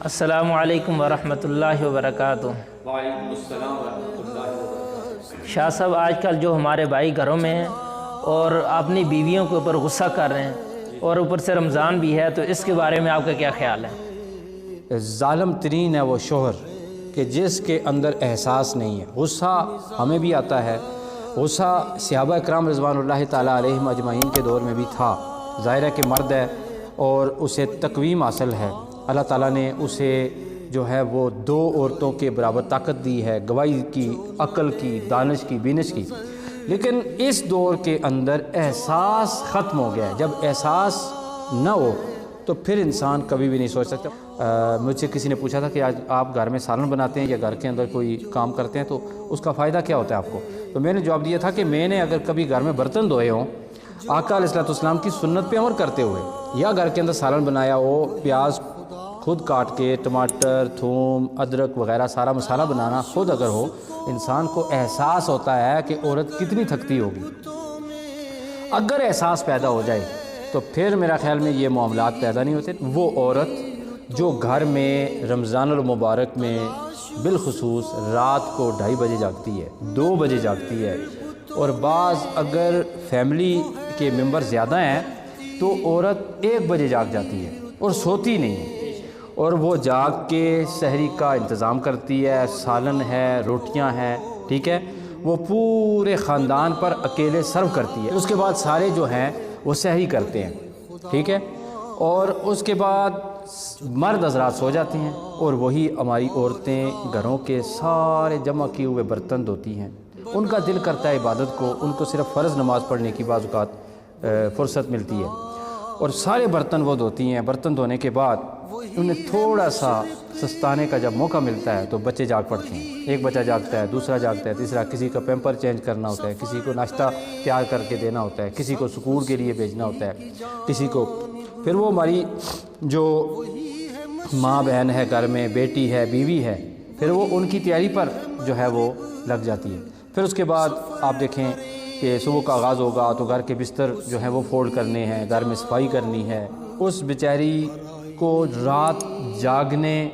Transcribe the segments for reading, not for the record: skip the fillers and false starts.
السلام علیکم ورحمۃ اللہ وبرکاتہ۔ وعلیکم السلام ورحمۃ اللہ وبرکاتہ۔ شاہ صاحب، آج کل جو ہمارے بھائی گھروں میں ہیں اور اپنی بیویوں کے اوپر غصہ کر رہے ہیں اور اوپر سے رمضان بھی ہے، تو اس کے بارے میں آپ کا کیا خیال ہے؟ ظالم ترین ہے وہ شوہر کہ جس کے اندر احساس نہیں ہے۔ غصہ ہمیں بھی آتا ہے، غصہ صحابہ اکرام رضوان اللہ تعالیٰ علیہم اجمعین کے دور میں بھی تھا۔ ظاہر ہے کہ مرد ہے اور اسے تقویم حاصل ہے، اللہ تعالیٰ نے اسے جو ہے وہ دو عورتوں کے برابر طاقت دی ہے، گواہی کی، عقل کی، دانش کی، بینش کی۔ لیکن اس دور کے اندر احساس ختم ہو گیا ہے۔ جب احساس نہ ہو تو پھر انسان کبھی بھی نہیں سوچ سکتا۔ مجھ سے کسی نے پوچھا تھا کہ آج آپ گھر میں سالن بناتے ہیں یا گھر کے اندر کوئی کام کرتے ہیں تو اس کا فائدہ کیا ہوتا ہے آپ کو؟ تو میں نے جواب دیا تھا کہ میں نے اگر کبھی گھر میں برتن دھوئے ہوں آقا علیہ الصلوۃ والسلام کی سنت پہ عمل کرتے ہوئے، یا گھر کے اندر سالن بنایا ہو، پیاز خود کاٹ کے، ٹماٹر، تھوم، ادرک وغیرہ سارا مسالہ بنانا خود اگر ہو، انسان کو احساس ہوتا ہے کہ عورت کتنی تھکتی ہوگی۔ اگر احساس پیدا ہو جائے تو پھر میرا خیال میں یہ معاملات پیدا نہیں ہوتے۔ وہ عورت جو گھر میں رمضان المبارک میں بالخصوص رات کو 2:30 بجے جاگتی ہے، 2 بجے جاگتی ہے، اور بعض اگر فیملی کے ممبر زیادہ ہیں تو عورت 1 بجے جاگ جاتی ہے اور سوتی نہیں ہے، اور وہ جاگ کے سحری کا انتظام کرتی ہے، سالن ہے، روٹیاں ہیں، ٹھیک ہے، وہ پورے خاندان پر اکیلے سرو کرتی ہے۔ اس کے بعد سارے جو ہیں وہ سحری کرتے ہیں، ٹھیک ہے، اور اس کے بعد مرد حضرات سو جاتے ہیں اور وہی ہماری عورتیں گھروں کے سارے جمع کیے ہوئے برتن دھوتی ہیں۔ ان کا دل کرتا ہے عبادت کو، ان کو صرف فرض نماز پڑھنے کی بعض اوقات فرصت ملتی ہے، اور سارے برتن وہ دھوتی ہیں۔ برتن دھونے کے بعد انہیں تھوڑا سا سستانے کا جب موقع ملتا ہے تو بچے جاگ پڑتے ہیں۔ ایک بچہ جاگتا ہے، دوسرا جاگتا ہے، تیسرا، کسی کا پیمپر چینج کرنا ہوتا ہے، کسی کو ناشتہ تیار کر کے دینا ہوتا ہے، کسی کو سکول کے لیے بھیجنا ہوتا ہے، کسی کو پھر وہ ہماری جو ماں بہن ہے گھر میں، بیٹی ہے، بیوی ہے، پھر وہ ان کی تیاری پر جو ہے وہ لگ جاتی ہے۔ پھر اس کے بعد آپ دیکھیں کہ صبح کا آغاز ہوگا تو گھر کے بستر جو ہیں وہ فولڈ کرنے ہیں، گھر میں صفائی کرنی ہے۔ اس بیچاری کو رات جاگنے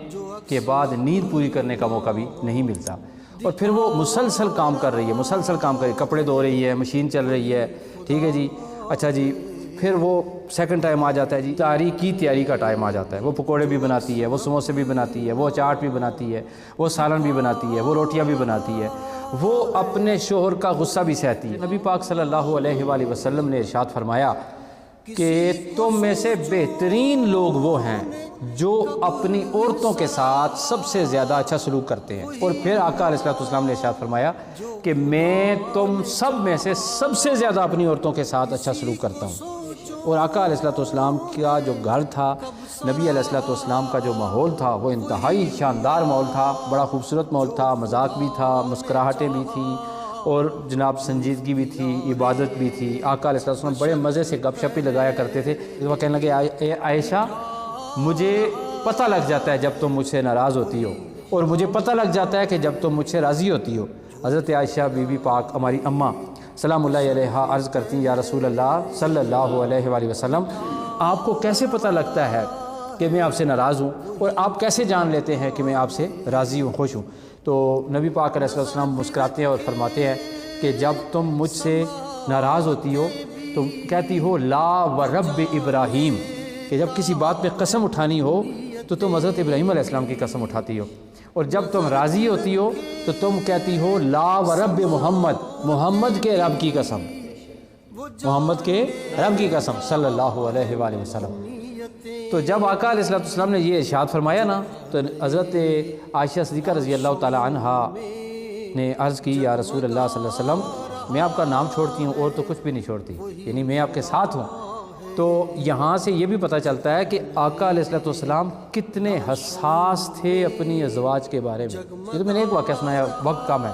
کے بعد نیند پوری کرنے کا موقع بھی نہیں ملتا، اور پھر وہ مسلسل کام کر رہی ہے، مسلسل کام کر رہی ہے، کپڑے دھو رہی ہے، مشین چل رہی ہے، ٹھیک ہے جی، اچھا جی، پھر وہ سیکنڈ ٹائم آ جاتا ہے جی تاری کی تیاری کا ٹائم آ جاتا ہے۔ وہ پکوڑے بھی بناتی ہے، وہ سموسے بھی بناتی ہے، وہ چاٹ بھی بناتی ہے، وہ سالن بھی بناتی ہے، وہ روٹیاں بھی بناتی ہے، وہ اپنے شوہر کا غصہ بھی سہتی ہے۔ نبی پاک صلی اللہ علیہ وآلہ وسلم نے ارشاد فرمایا کہ تم میں سے بہترین لوگ وہ ہیں جو اپنی عورتوں کے ساتھ سب سے زیادہ اچھا سلوک کرتے ہیں۔ اور پھر آقا علیہ الصلوۃ والسلام نے ارشاد فرمایا کہ میں تم سب میں سے سب سے زیادہ اپنی عورتوں کے ساتھ اچھا سلوک کرتا ہوں۔ اور آقا علیہ الصلوۃ والسلام کا جو گھر تھا، نبی علیہ الصلوۃ والسلام کا جو ماحول تھا، وہ انتہائی شاندار ماحول تھا، بڑا خوبصورت ماحول تھا، مذاق بھی تھا، مسکراہٹیں بھی تھیں، اور جناب سنجیدگی بھی تھی، عبادت بھی تھی۔ آقا علیہ الصلوۃ والسلام بڑے مزے سے گپ شپ بھی لگایا کرتے تھے۔ وہ کہنے لگے، اے عائشہ، مجھے پتہ لگ جاتا ہے جب تم مجھ سے ناراض ہوتی ہو، اور مجھے پتہ لگ جاتا ہے کہ جب تم مجھ سے راضی ہوتی ہو۔ حضرت عائشہ بی بی پاک ہماری اماں سلام اللہ علیہا عرض کرتی ہیں، یا رسول اللہ صلی اللہ علیہ وآلہ وسلم، آپ کو کیسے پتہ لگتا ہے کہ میں آپ سے ناراض ہوں، اور آپ کیسے جان لیتے ہیں کہ میں آپ سے راضی ہوں، خوش ہوں؟ تو نبی پاک علیہ السلام مسکراتے ہیں اور فرماتے ہیں کہ جب تم مجھ سے ناراض ہوتی ہو تو کہتی ہو لا ورب ابراہیم، کہ جب کسی بات پہ قسم اٹھانی ہو تو تم حضرت ابراہیم علیہ السلام کی قسم اٹھاتی ہو، اور جب تم راضی ہوتی ہو تو تم کہتی ہو لا ورب محمد، محمد کے رب کی قسم، محمد کے رب کی قسم صلی اللہ علیہ وآلہ وسلم۔ تو جب آقا علیہ الصلوۃ والسلام نے یہ ارشاد فرمایا نا، تو حضرت عائشہ صدیقہ رضی اللہ تعالی عنہا نے عرض کی، یا رسول اللہ صلی اللہ علیہ وسلم، میں آپ کا نام چھوڑتی ہوں اور تو کچھ بھی نہیں چھوڑتی، یعنی میں آپ کے ساتھ ہوں۔ تو یہاں سے یہ بھی پتہ چلتا ہے کہ آقا علیہ الصلوۃ والسلام کتنے حساس تھے اپنی ازواج کے بارے میں۔ یہ تو میں نے ایک واقعہ سنایا، وقت کم ہے،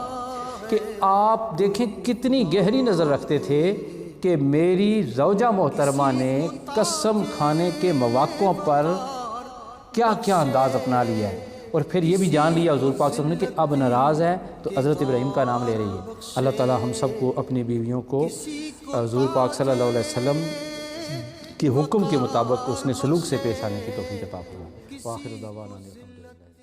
کہ آپ دیکھیں کتنی گہری نظر رکھتے تھے کہ میری زوجہ محترمہ نے قسم کھانے کے مواقعوں پر کیا کیا انداز اپنا لیا ہے، اور پھر یہ بھی جان لیا حضور پاک صلی اللہ علیہ وسلم نے کہ اب ناراض ہے تو حضرت ابراہیم کا نام لے رہی ہے۔ اللہ تعالی ہم سب کو اپنی بیویوں کو حضور پاک صلی اللہ علیہ وسلم کے حکم کے مطابق اس نے سلوک سے پیش آنے کی توفیق عطا فرمائے۔ وآخر دعوانا الحمدللہ۔